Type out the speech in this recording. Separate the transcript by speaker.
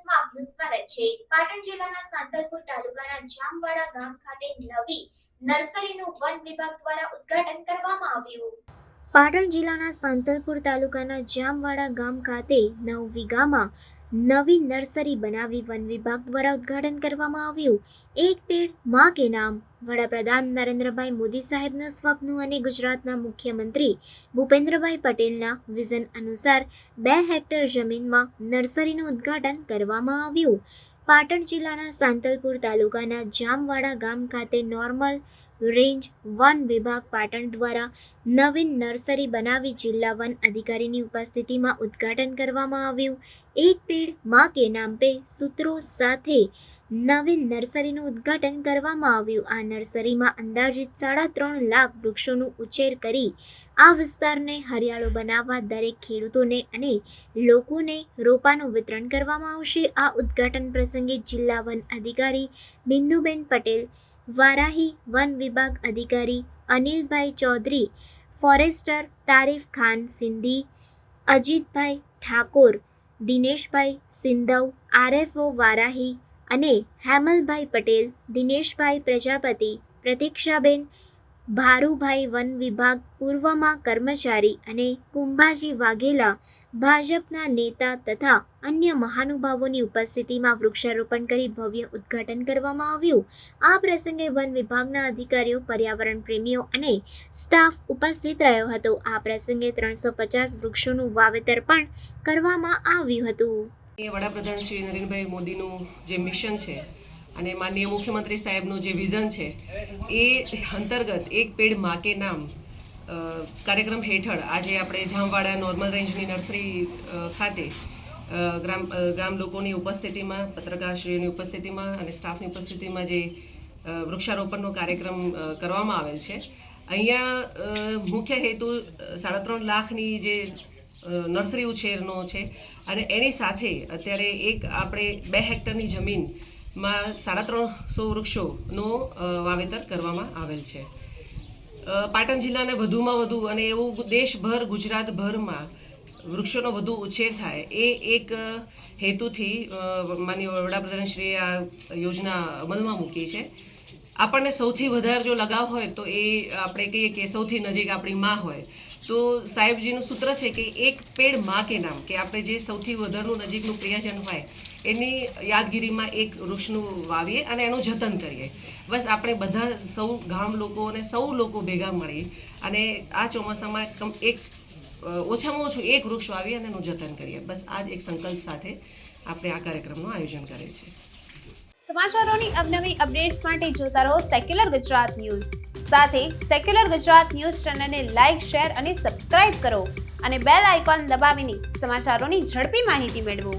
Speaker 1: ન્યૂઝમાં આપનું સ્વાગત છે। પાટણ જિલ્લાના સાંતલપુર તાલુકાના જામવાડા ગામ ખાતે નવી નર્સરીનું વન વિભાગ દ્વારા ઉદ્ઘાટન કરવામાં આવ્યું। પાટણ જિલ્લાના સાંતલપુર તાલુકાના જામવાડા ગામ ખાતે 9 વીઘામાં નવી નર્સરી બનાવી વન વિભાગ દ્વારા ઉદ્ઘાટન કરવામાં આવ્યું। એક પેડ માં કે નામ વડાપ્રધાન નરેન્દ્રભાઈ મોદી સાહેબનું સ્વપ્ન અને ગુજરાતના મુખ્યમંત્રી ભૂપેન્દ્રભાઈ પટેલના વિઝન અનુસાર 2 હેક્ટર જમીનમાં નર્સરીનું ઉદ્ઘાટન કરવામાં આવ્યું। પાટણ જિલ્લાના સાંતલપુર તાલુકાના જામવાડા ગામ ખાતે નોર્મલ રેન્જ વન વિભાગ પાટણ દ્વારા નવીન નર્સરી બનાવી જિલ્લા વન અધિકારીની ઉપસ્થિતિમાં ઉદ્ઘાટન કરવામાં આવ્યું। એક પેડ માં કે નામ પે સૂત્રો સાથે નવીન નર્સરીનું ઉદ્ઘાટન કરવામાં આવ્યું। આ નર્સરીમાં અંદાજિત 3.5 લાખ વૃક્ષોનું ઉછેર કરી આ વિસ્તારને હરિયાળો બનાવવા દરેક ખેડૂતોને અને લોકોને રોપાનું વિતરણ કરવામાં આવશે। આ ઉદ્ઘાટન પ્રસંગે જિલ્લા વન અધિકારી બિંદુબેન પટેલ, વારાહી વન વિભાગ અધિકારી અનિલભાઈ ચૌધરી, ફોરેસ્ટર તારીફ ખાન સિંધી, અજીતભાઈ ઠાકોર, દિનેશભાઈ સિંધવ, આરએફઓ વારાહી અને હેમલભાઈ પટેલ, દિનેશભાઈ પ્રજાપતિ, પ્રતીક્ષાબેન ભારુભાઈ વન વિભાગ પૂર્વમાં કર્મચારી અને કુંભાજી વાઘેલા ભાજપના નેતા તથા અન્ય મહાનુભાવોની ઉપસ્થિતિમાં વૃક્ષારોપણ કરી ભવ્ય ઉદ્ઘાટન કરવામાં આવ્યું। આ પ્રસંગે વન વિભાગના અધિકારીઓ, પર્યાવરણ પ્રેમીઓ અને સ્ટાફ ઉપસ્થિત રહ્યો હતો। આ પ્રસંગે 350 વૃક્ષોનું વાવેતર પણ કરવામાં આવ્યું હતું।
Speaker 2: વડાપ્રધાન શ્રી નરેન્દ્રભાઈ મોદીનું જે મિશન છે અને માનનીય મુખ્યમંત્રી સાહેબનું જે વિઝન છે એ અંતર્ગત એક પેડ માં કે નામ કાર્યક્રમ હેઠળ આજે આપણે જામવાડા નોર્મલ રેન્જની નર્સરી ખાતે ગામ લોકોની ઉપસ્થિતિમાં, પત્રકારશ્રીઓની ઉપસ્થિતિમાં અને સ્ટાફની ઉપસ્થિતિમાં જે વૃક્ષારોપણનો કાર્યક્રમ કરવામાં આવેલ છે। અહીંયા મુખ્ય હેતુ 3.5 લાખની જે નર્સરી ઉછેરનો છે અને એની સાથે અત્યારે આપણે 2 હેક્ટરની જમીનમાં 350 વૃક્ષોનું વાવેતર કરવામાં આવેલ છે। પાટણ જિલ્લાને વધુમાં વધુ અને એવું દેશભર, ગુજરાતભરમાં વૃક્ષોનો વધુ ઉછેર થાય એ એક હેતુથી માનનીય વડાપ્રધાનશ્રીએ આ યોજના અમલમાં મૂકી છે। આપણને સૌથી વધારે જો લગાવ હોય તો એ આપણે કહીએ કે સૌથી નજીક આપણી માં હોય તો સાહેબજીનું સૂત્ર છે કે એક પેડ માં કે નામ, કે આપણે જે સૌથી વધારનું નજીકનું પ્રિયજન હોય એની યાદગીરીમાં એક વૃક્ષનું વાવીએ અને એનું જતન કરીએ। બસ આપણે બધા સૌ ગામ લોકો અને સૌ લોકો ભેગા મળી અને આ ચોમાસામાં ઓછામાં ઓછું એક વૃક્ષ વાવીએ અને એનું જતન કરીએ। બસ આ જ એક સંકલ્પ સાથે આપણે આ કાર્યક્રમનું આયોજન કરેલ છે।
Speaker 3: સમાચારોની અવનવી અપડેટ્સ માટે જોતા રહો સેક્યુલર ગુજરાત ન્યૂઝ। સાથે સેક્યુલર ગુજરાત ન્યૂઝ ચેનલને લાઇક, શેર અને સબસ્ક્રાઇબ કરો અને બેલ આઇકોન દબાવીને સમાચારોની ઝડપી માહિતી મેળવો।